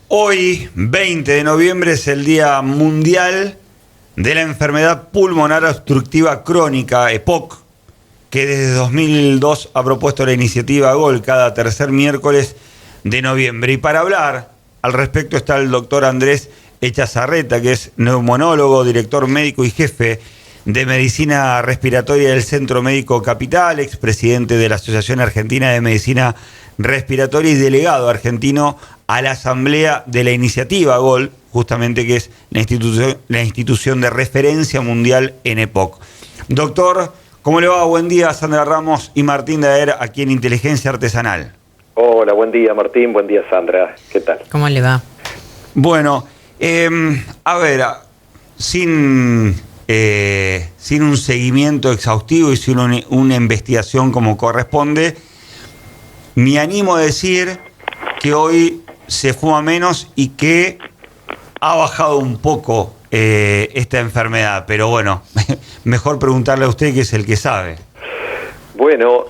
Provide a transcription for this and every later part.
Hoy, 20 de noviembre, es el Día Mundial de la Enfermedad Pulmonar Obstructiva Crónica, EPOC, que desde 2002 ha propuesto la iniciativa GOL cada tercer miércoles de noviembre. Y para hablar al respecto está el doctor Andrés Echazarreta, que es neumonólogo, director médico y jefe de Medicina Respiratoria del Centro Médico Capital, expresidente de la Asociación Argentina de Medicina Respiratoria y delegado argentino a la Asamblea de la Iniciativa GOL, justamente que es la institución de referencia mundial en EPOC. Doctor, ¿cómo le va? Buen día, Sandra Ramos y Martín Daer, aquí en Inteligencia Artesanal. Hola, buen día Martín, buen día Sandra, ¿qué tal? ¿Cómo le va? Bueno, a ver, sin un seguimiento exhaustivo y sin una investigación como corresponde, me animo a decir que hoy se fuma menos y que ha bajado un poco esta enfermedad, pero bueno, mejor preguntarle a usted, que es el que sabe. Bueno,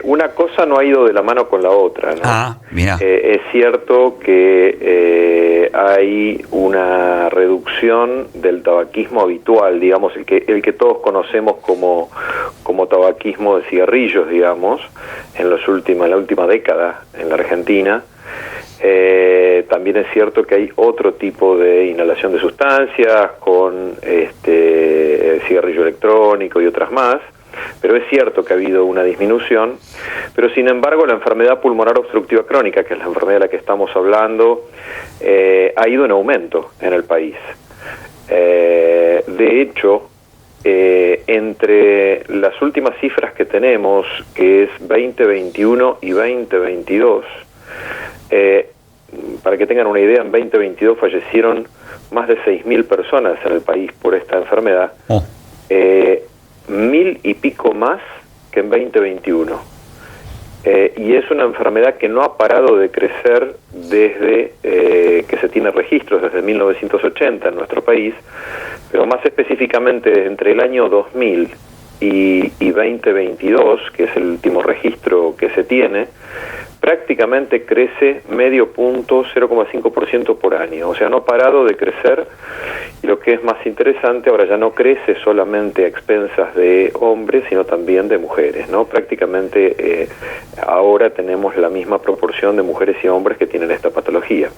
una cosa no ha ido de la mano con la otra, ¿no? Mira. Es cierto que hay una reducción del tabaquismo habitual, digamos, el que todos conocemos como tabaquismo de cigarrillos, digamos, en la última década en la Argentina. También es cierto que hay otro tipo de inhalación de sustancias con cigarrillo electrónico y otras más, pero es cierto que ha habido una disminución. Pero sin embargo la enfermedad pulmonar obstructiva crónica, que es la enfermedad de la que estamos hablando, ha ido en aumento en el país. De hecho, entre las últimas cifras que tenemos, que es 2021 y 2022, para que tengan una idea, en 2022 fallecieron más de 6.000 personas en el país por esta enfermedad, 1.000 y pico más que en 2021. Y es una enfermedad que no ha parado de crecer desde que se tiene registros, desde 1980 en nuestro país, pero más específicamente entre el año 2000 y 2022, que es el último registro que se tiene, prácticamente crece medio punto, 0,5% por año. O sea, no ha parado de crecer. Y lo que es más interesante, ahora ya no crece solamente a expensas de hombres, sino también de mujeres, ¿no? Prácticamente ahora tenemos la misma proporción de mujeres y hombres que tienen esta patología.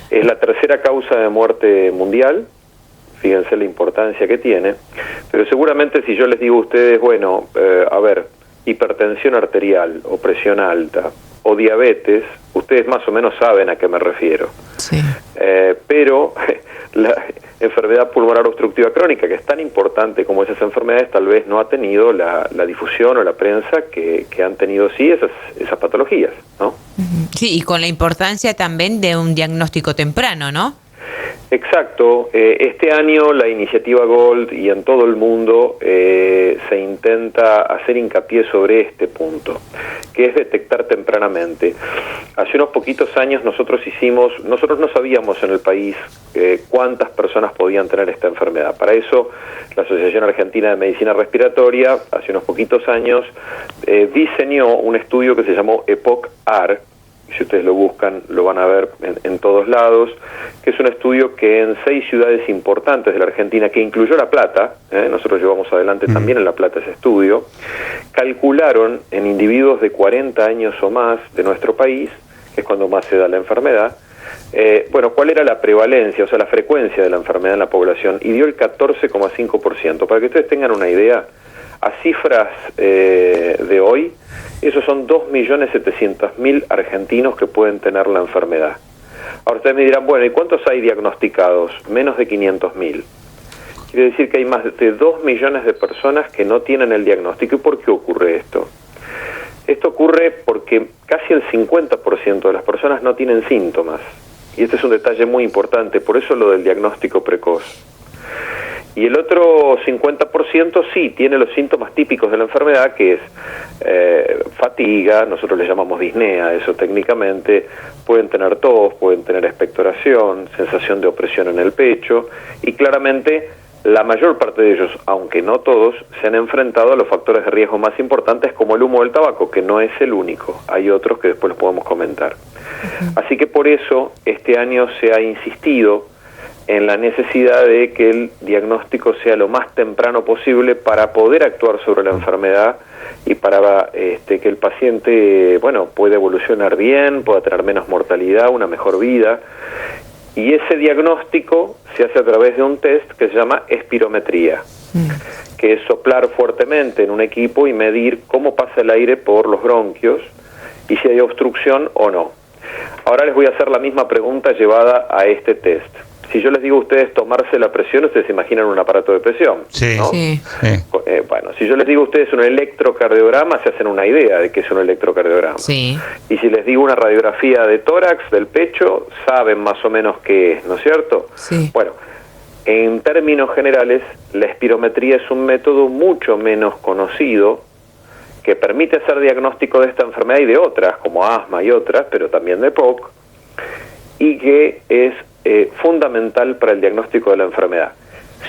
Es la tercera causa de muerte mundial. Fíjense la importancia que tiene. Pero seguramente si yo les digo a ustedes, bueno, hipertensión arterial o presión alta o diabetes, ustedes más o menos saben a qué me refiero. Sí. Pero la enfermedad pulmonar obstructiva crónica, que es tan importante como esas enfermedades, tal vez no ha tenido la difusión o la prensa que han tenido sí esas patologías, ¿no? Sí, y con la importancia también de un diagnóstico temprano, ¿no? Exacto. Este año la iniciativa GOLD y en todo el mundo se intenta hacer hincapié sobre este punto, que es detectar tempranamente. Hace unos poquitos años nosotros no sabíamos en el país cuántas personas podían tener esta enfermedad. Para eso la Asociación Argentina de Medicina Respiratoria hace unos poquitos años diseñó un estudio que se llamó EPOC-AR. Si ustedes lo buscan, lo van a ver en todos lados, que es un estudio que en 6 ciudades importantes de la Argentina, que incluyó La Plata, nosotros llevamos adelante también en La Plata ese estudio, calcularon en individuos de 40 años o más de nuestro país, que es cuando más se da la enfermedad, cuál era la prevalencia, o sea, la frecuencia de la enfermedad en la población, y dio el 14,5%. Para que ustedes tengan una idea, a cifras de hoy, esos son 2.700.000 argentinos que pueden tener la enfermedad. Ahora ustedes me dirán, bueno, ¿y cuántos hay diagnosticados? Menos de 500.000. Quiere decir que hay más de 2 millones de personas que no tienen el diagnóstico. ¿Y por qué ocurre esto? Esto ocurre porque casi el 50% de las personas no tienen síntomas. Y este es un detalle muy importante, por eso lo del diagnóstico precoz. Y el otro 50% sí tiene los síntomas típicos de la enfermedad, que es fatiga, nosotros le llamamos disnea, eso técnicamente, pueden tener tos, pueden tener expectoración, sensación de opresión en el pecho, y claramente La mayor parte de ellos, aunque no todos, se han enfrentado a los factores de riesgo más importantes como el humo del tabaco, que no es el único. Hay otros que después los podemos comentar. Así que por eso este año se ha insistido en la necesidad de que el diagnóstico sea lo más temprano posible para poder actuar sobre la enfermedad y para que el paciente, pueda evolucionar bien, pueda tener menos mortalidad, una mejor vida. Y ese diagnóstico se hace a través de un test que se llama espirometría, que es soplar fuertemente en un equipo y medir cómo pasa el aire por los bronquios y si hay obstrucción o no. Ahora les voy a hacer la misma pregunta llevada a este test. Si yo les digo a ustedes tomarse la presión, ustedes se imaginan un aparato de presión, ¿no? Sí. Si yo les digo a ustedes un electrocardiograma, se hacen una idea de qué es un electrocardiograma. Sí. Y si les digo una radiografía de tórax, del pecho, saben más o menos qué es, ¿no es cierto? Sí. Bueno, en términos generales, la espirometría es un método mucho menos conocido que permite hacer diagnóstico de esta enfermedad y de otras, como asma y otras, pero también de POC, y que es fundamental para el diagnóstico de la enfermedad.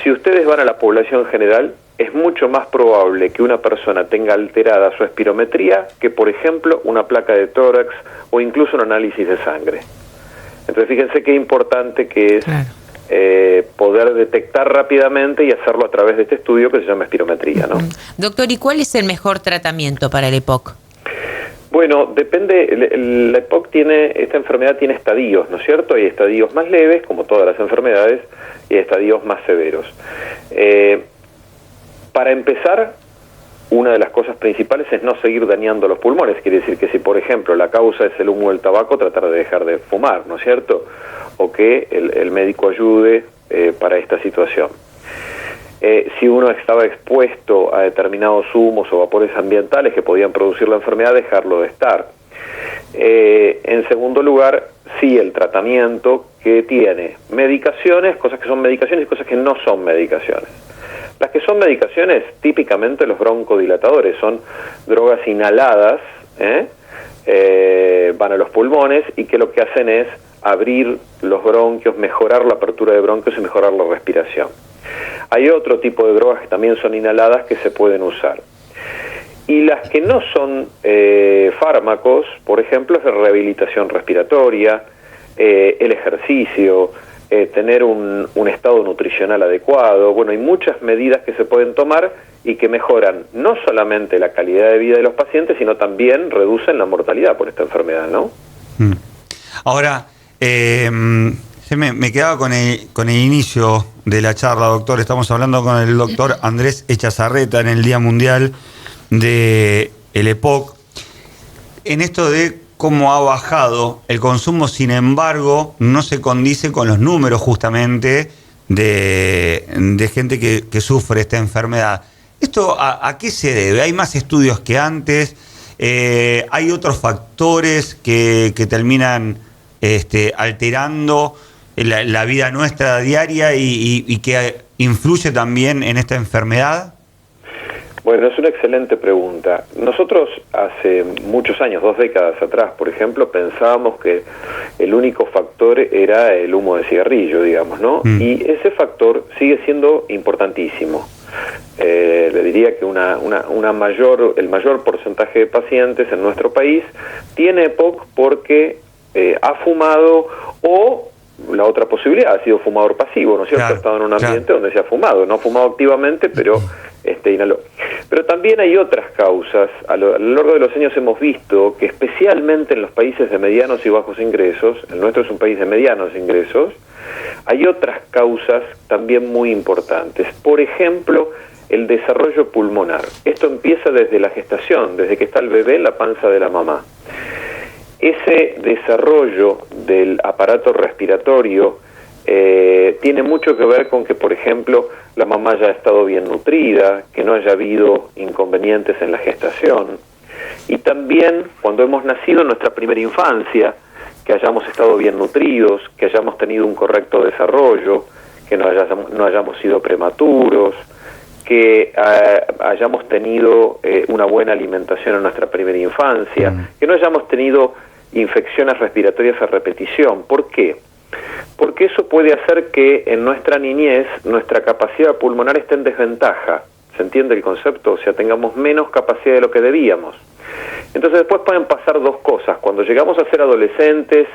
Si ustedes van a la población general, es mucho más probable que una persona tenga alterada su espirometría que, por ejemplo, una placa de tórax o incluso un análisis de sangre. Entonces, fíjense qué importante que es poder detectar rápidamente y hacerlo a través de este estudio que se llama espirometría, ¿no? Doctor, ¿y cuál es el mejor tratamiento para el EPOC? Bueno, depende, la EPOC esta enfermedad tiene estadios, ¿no es cierto? Hay estadios más leves, como todas las enfermedades, y estadios más severos. Para empezar, una de las cosas principales es no seguir dañando los pulmones. Quiere decir que si, por ejemplo, la causa es el humo del tabaco, tratar de dejar de fumar, ¿no es cierto? O que el médico ayude para esta situación. Si uno estaba expuesto a determinados humos o vapores ambientales que podían producir la enfermedad, dejarlo de estar. En segundo lugar, sí, el tratamiento que tiene medicaciones, cosas que son medicaciones y cosas que no son medicaciones. Las que son medicaciones, típicamente los broncodilatadores, son drogas inhaladas, van a los pulmones y que lo que hacen es abrir los bronquios, mejorar la apertura de bronquios y mejorar la respiración. Hay otro tipo de drogas que también son inhaladas que se pueden usar. Y las que no son fármacos, por ejemplo, es la rehabilitación respiratoria, el ejercicio, tener un estado nutricional adecuado. Bueno, hay muchas medidas que se pueden tomar y que mejoran no solamente la calidad de vida de los pacientes, sino también reducen la mortalidad por esta enfermedad, ¿no? Ahora, me quedaba con el inicio de la charla, doctor. Estamos hablando con el doctor Andrés Echazarreta en el Día Mundial de el EPOC. En esto de cómo ha bajado el consumo, sin embargo, no se condice con los números justamente de gente que sufre esta enfermedad. ¿Esto a qué se debe? ¿Hay más estudios que antes? ¿Hay otros factores que terminan alterando la vida nuestra diaria y que influye también en esta enfermedad? Bueno, es una excelente pregunta. Nosotros hace muchos años, 2 décadas atrás, por ejemplo, pensábamos que el único factor era el humo de cigarrillo, digamos, ¿no? Y ese factor sigue siendo importantísimo. Le diría que el mayor porcentaje de pacientes en nuestro país tiene EPOC porque ha fumado, o la otra posibilidad ha sido fumador pasivo, ¿no es cierto? Ha estado en un ambiente donde se ha fumado, no ha fumado activamente, pero inhaló. Pero también hay otras causas. A lo largo de los años hemos visto que especialmente en los países de medianos y bajos ingresos, el nuestro es un país de medianos ingresos, hay otras causas también muy importantes. Por ejemplo, el desarrollo pulmonar. Esto empieza desde la gestación, desde que está el bebé en la panza de la mamá. Ese desarrollo del aparato respiratorio tiene mucho que ver con que, por ejemplo, la mamá haya estado bien nutrida, que no haya habido inconvenientes en la gestación, y también cuando hemos nacido en nuestra primera infancia, que hayamos estado bien nutridos, que hayamos tenido un correcto desarrollo, que no hayamos sido prematuros, que hayamos tenido una buena alimentación en nuestra primera infancia, que no hayamos tenido infecciones respiratorias a repetición. ¿Por qué? porque eso puede hacer que en nuestra niñez nuestra capacidad pulmonar esté en desventaja. ¿Se entiende el concepto? O sea, tengamos menos capacidad de lo que debíamos. Entonces después pueden pasar dos cosas. Cuando llegamos a ser adolescentes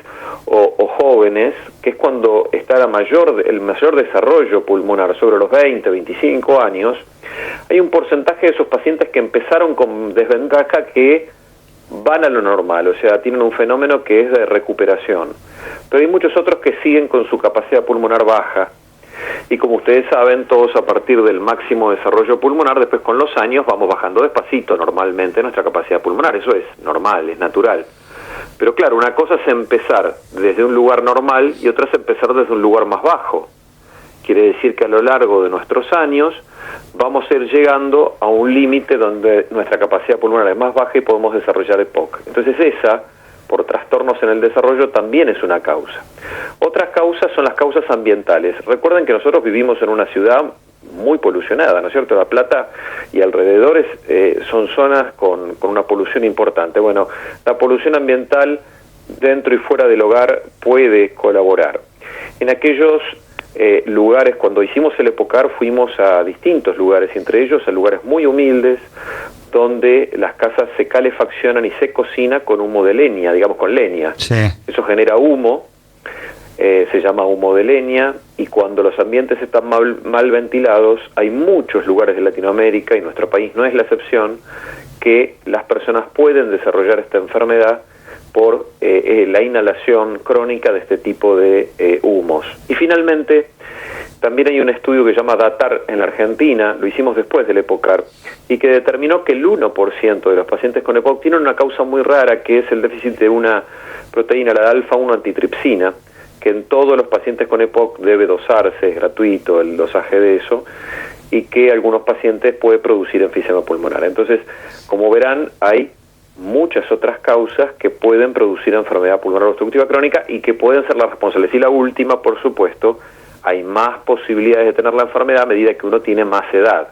o jóvenes, que es cuando está el mayor desarrollo pulmonar, sobre los 20, 25 años, hay un porcentaje de esos pacientes que empezaron con desventaja que van a lo normal, o sea, tienen un fenómeno que es de recuperación. Pero hay muchos otros que siguen con su capacidad pulmonar baja. Y como ustedes saben, todos a partir del máximo desarrollo pulmonar, después con los años vamos bajando despacito normalmente nuestra capacidad pulmonar. Eso es normal, es natural. Pero claro, una cosa es empezar desde un lugar normal y otra es empezar desde un lugar más bajo. Quiere decir que a lo largo de nuestros años vamos a ir llegando a un límite donde nuestra capacidad pulmonar es más baja y podemos desarrollar EPOC. Entonces esa, por trastornos en el desarrollo, también es una causa. Otras causas son las causas ambientales. Recuerden que nosotros vivimos en una ciudad muy polucionada, ¿no es cierto? La Plata y alrededores son zonas con una polución importante. Bueno, la polución ambiental dentro y fuera del hogar puede colaborar. En aquellos lugares, cuando hicimos el EPOCAR, fuimos a distintos lugares, entre ellos a lugares muy humildes, donde las casas se calefaccionan y se cocina con humo de leña, digamos con leña. Sí. Eso genera humo, se llama humo de leña, y cuando los ambientes están mal ventilados, hay muchos lugares de Latinoamérica, y nuestro país no es la excepción, que las personas pueden desarrollar esta enfermedad por la inhalación crónica de este tipo de humos. Y finalmente, también hay un estudio que se llama DATAR en la Argentina, lo hicimos después del EPOCAR, y que determinó que el 1% de los pacientes con EPOC tienen una causa muy rara, que es el déficit de una proteína, la alfa-1 antitripsina, que en todos los pacientes con EPOC debe dosarse, es gratuito el dosaje de eso, y que algunos pacientes puede producir enfisema pulmonar. Entonces, como verán, hay muchas otras causas que pueden producir enfermedad pulmonar obstructiva crónica y que pueden ser las responsables. Y la última, por supuesto, hay más posibilidades de tener la enfermedad a medida que uno tiene más edad.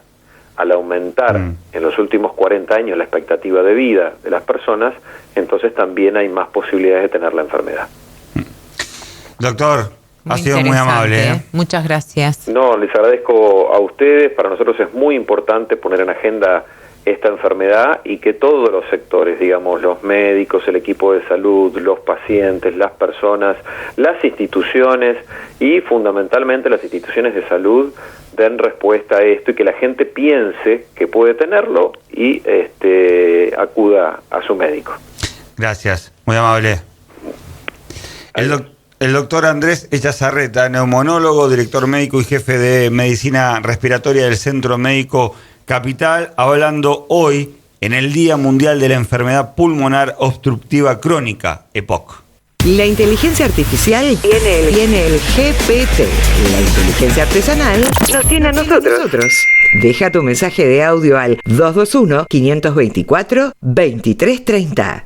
Al aumentar en los últimos 40 años la expectativa de vida de las personas, entonces también hay más posibilidades de tener la enfermedad. Doctor, ha sido muy amable. Muchas gracias. No, les agradezco a ustedes. Para nosotros es muy importante poner en agenda esta enfermedad y que todos los sectores, digamos, los médicos, el equipo de salud, los pacientes, las personas, las instituciones y fundamentalmente las instituciones de salud den respuesta a esto y que la gente piense que puede tenerlo y acuda a su médico. Gracias, muy amable. El doctor Andrés Echazarreta, neumonólogo, director médico y jefe de medicina respiratoria del Centro Médico Capital, hablando hoy en el Día Mundial de la Enfermedad Pulmonar Obstructiva Crónica, EPOC. La inteligencia artificial tiene el GPT. La inteligencia artesanal nos tiene a nosotros. Deja tu mensaje de audio al 221-524-2330.